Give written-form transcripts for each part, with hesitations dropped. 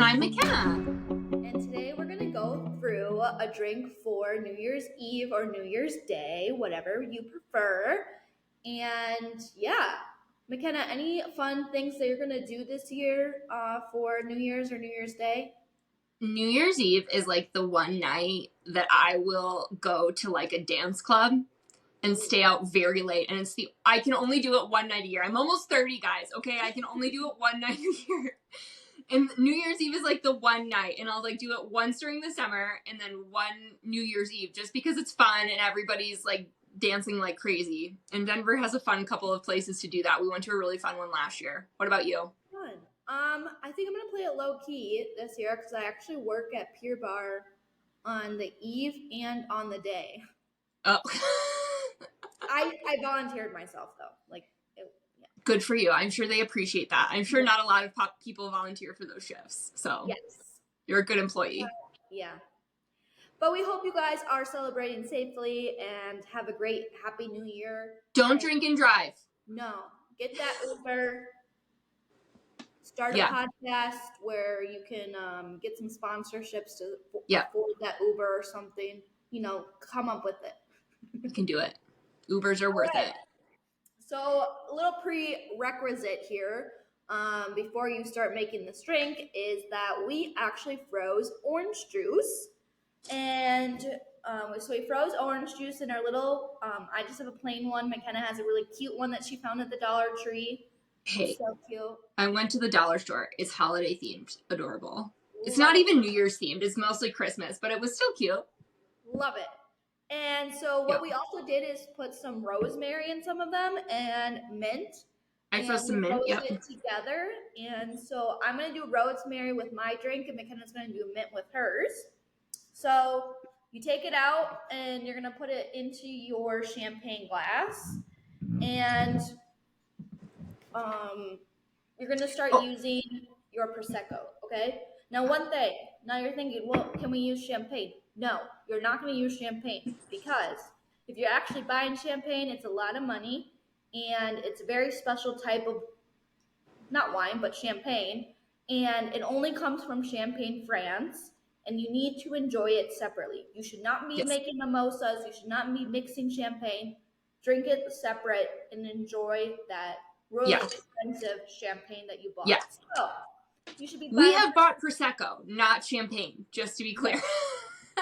And I'm McKenna. And today we're going to go through a drink for New Year's Eve or New Year's Day, whatever you prefer. And yeah, McKenna, any fun things that you're going to do this year for New Year's or New Year's Day? New Year's Eve is like the one night that I will go to like a dance club and stay out very late. And I can only do it one night a year. I'm almost 30, guys. Okay. I can only do it one night a year. And New Year's Eve is like the one night, and I'll like do it once during the summer and then one New Year's Eve just because it's fun and everybody's like dancing like crazy. And Denver has a fun couple of places to do that. We went to a really fun one last year. What about you? Fun. I think I'm gonna play it low key this year because I actually work at Pier Bar on the eve and on the day. Oh. I volunteered myself though. Good for you. I'm sure they appreciate that. I'm sure not a lot of people volunteer for those shifts. So yes, you're a good employee. Yeah. But we hope you guys are celebrating safely and have a great, happy new year. Don't drink and drive. No. Get that Uber. Start a podcast where you can get some sponsorships to afford that Uber or something. You know, come up with it. You can do it. Ubers are worth it. So a little prerequisite here before you start making this drink is that we actually froze orange juice. And so we froze orange juice in our little, I just have a plain one. McKenna has a really cute one that she found at the Dollar Tree. Hey, it's so cute. I went to the dollar store. It's holiday themed. Adorable. It's not even New Year's themed. It's mostly Christmas, but it was still cute. Love it. And so what we also did is put some rosemary in some of them and mint. I froze some mint. Yep. It together. And so I'm going to do rosemary with my drink, and McKenna's going to do mint with hers. So you take it out, and you're going to put it into your champagne glass. And you're going to start using your Prosecco, okay? Now, one thing. Now you're thinking, well, can we use champagne? No, you're not going to use champagne because if you're actually buying champagne, it's a lot of money, and it's a very special type of, not wine, but champagne, and it only comes from Champagne, France, and you need to enjoy it separately. You should not be making mimosas. You should not be mixing champagne. Drink it separate and enjoy that really expensive champagne that you bought. Yes. So, you should be buying. We have bought Prosecco, not champagne, just to be clear.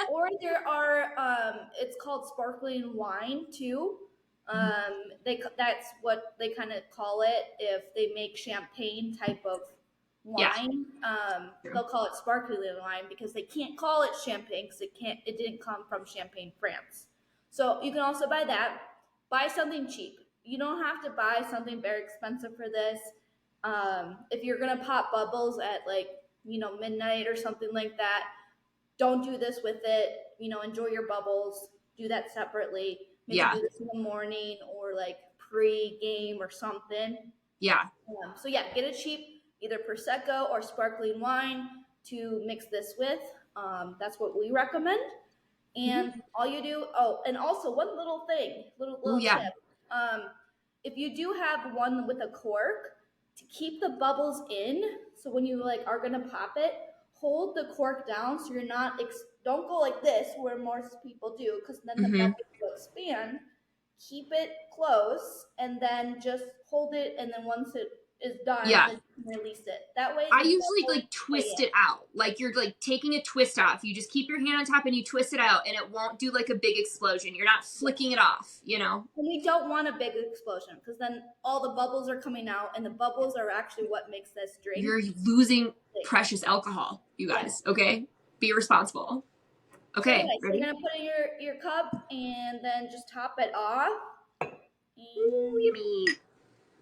Or there are, it's called sparkling wine too. That's what they kind of call it if they make champagne type of wine. They'll call it sparkling wine because they can't call it champagne because it didn't come from Champagne, France. So you can also buy that. Buy something cheap. You don't have to buy something very expensive for this. If you're gonna pop bubbles at midnight or something like that, don't do this with it. Enjoy your bubbles. Do that separately. Maybe do this in the morning or like pre-game or something. Yeah. So get a cheap either Prosecco or sparkling wine to mix this with. That's what we recommend. And all you do. Oh, and also one little thing, little tip. If you do have one with a cork, to keep the bubbles in, so when you are gonna pop it, hold the cork down so you're not, don't go like this where most people do because then the bubbles will expand. Keep it close and then just hold it, and then once it is done, then you can release it. That way, I usually twist it out. Like you're taking a twist off. You just keep your hand on top and you twist it out, and it won't do like a big explosion. You're not flicking it off, And we don't want a big explosion because then all the bubbles are coming out, and the bubbles are actually what makes this drink. You're losing precious alcohol, you guys. Okay, be responsible. Okay, so you're gonna put in your cup and then just top it off. Ooh, yummy.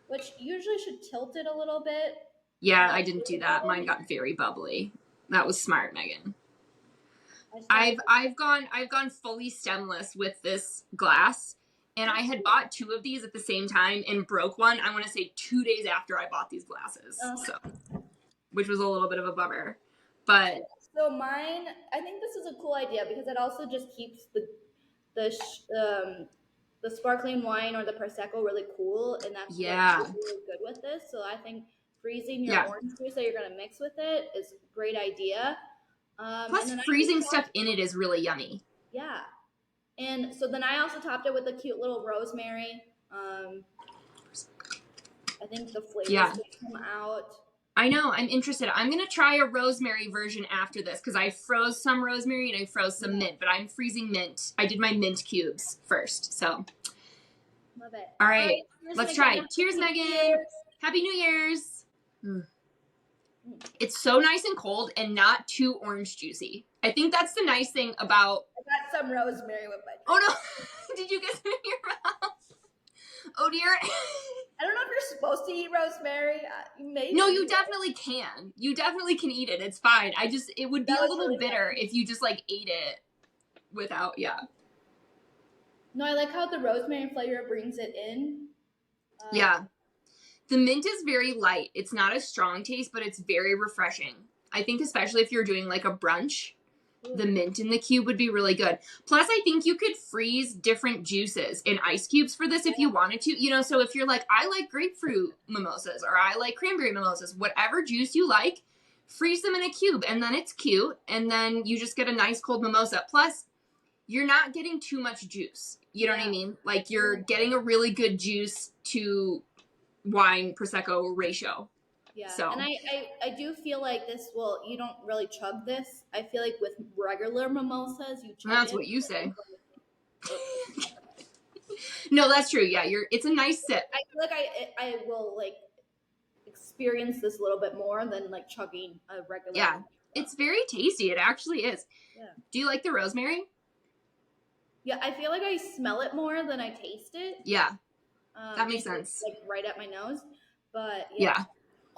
Which usually should tilt it a little bit. Yeah, I didn't do that. Mine got very bubbly. That was smart, Megan. I've gone fully stemless with this glass, and I had bought 2 of these at the same time and broke one. I want to say 2 days after I bought these glasses, which was a little bit of a bummer. But so mine, I think this is a cool idea because it also just keeps the sparkling wine or the Prosecco really cool, and that's what's really good with this. So I think freezing your Yeah. orange juice that you're gonna mix with it is a great idea. Plus, And then freezing stuff in it is really yummy. yeah. And so then I also topped it with a cute little rosemary. I think the flavors will come out. I know. I'm interested. I'm going to try a rosemary version after this because I froze some rosemary and I froze some mint, but I'm freezing mint. I did my mint cubes first. So, love it. All right. Let's try. Cheers, Megan. Cheers. Happy New Year's. It's so nice and cold and not too orange juicy. I think that's the nice thing about. I got some rosemary with my. Oh no! Did you get some in your mouth? Oh dear. I don't know if you're supposed to eat rosemary. Maybe. No, you definitely can. You definitely can eat it. It's fine. It would be a little bitter if you just like ate it without, yeah. No, I like how the rosemary flavor brings it in. Yeah. The mint is very light. It's not a strong taste, but it's very refreshing. I think especially if you're doing like a brunch, the mint in the cube would be really good. Plus, I think you could freeze different juices in ice cubes for this if you wanted to. You know, so if you're like, I like grapefruit mimosas or I like cranberry mimosas, whatever juice you like, freeze them in a cube and then it's cute. And then you just get a nice cold mimosa. Plus, you're not getting too much juice. You know what I mean? Like you're getting a really good juice to wine Prosecco ratio. Yeah, so. And I do feel like this will, you don't really chug this. I feel like with regular mimosas, you chug That's what you say. No, that's true. Yeah, it's a nice sip. I feel like I will like experience this a little bit more than like chugging a regular. Yeah, mimosa. It's very tasty. It actually is. Yeah. Do you like the rosemary? Yeah, I feel like I smell it more than I taste it. Yeah, that makes sense. Like right at my nose, but yeah.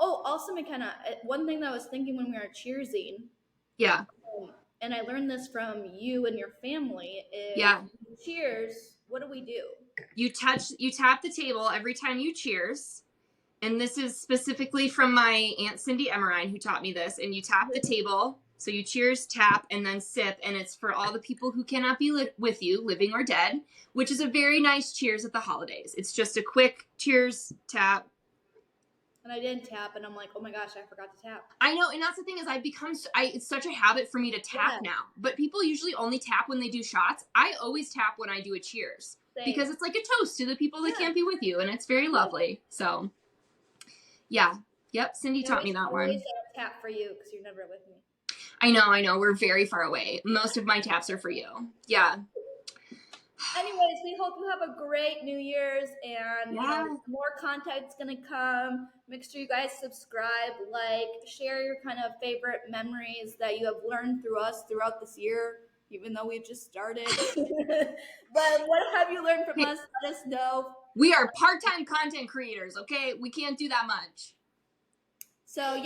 Oh, also, McKenna, one thing that I was thinking when we were cheersing. Yeah. And I learned this from you and your family. Is cheers, what do? You tap the table every time you cheers. And this is specifically from my Aunt Cindy Emerine who taught me this. And you tap the table. So you cheers, tap, and then sip. And it's for all the people who cannot be with you, living or dead, which is a very nice cheers at the holidays. It's just a quick cheers, tap. And I didn't tap, and I'm like, oh my gosh, I forgot to tap. I know, and that's the thing is it's such a habit for me to tap now. But people usually only tap when they do shots. I always tap when I do a cheers. Same. Because it's like a toast to the people that can't be with you, and it's very lovely. So, yeah. Yep, Cindy taught me that one. I always tap for you because you're never with me. I know. We're very far away. Most of my taps are for you. Yeah. Anyways, we hope you have a great New Year's and more content's going to come. Make sure you guys subscribe, like, share your kind of favorite memories that you have learned through us throughout this year, even though we've just started. But what have you learned from us? Let us know. We are part-time content creators, okay? We can't do that much. So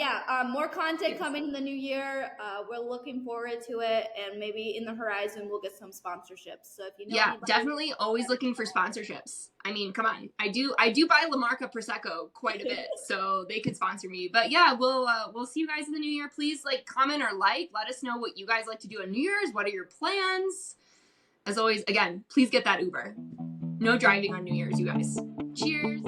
more content coming in the new year. We're looking forward to it, and maybe in the horizon we'll get some sponsorships. So if you know, definitely always looking for sponsorships. I mean, come on, I do buy La Marca Prosecco quite a bit, so they could sponsor me. But yeah, we'll see you guys in the new year. Please comment or let us know what you guys like to do on New Year's. What are your plans? As always, again, please get that Uber. No driving on New Year's, you guys. Cheers.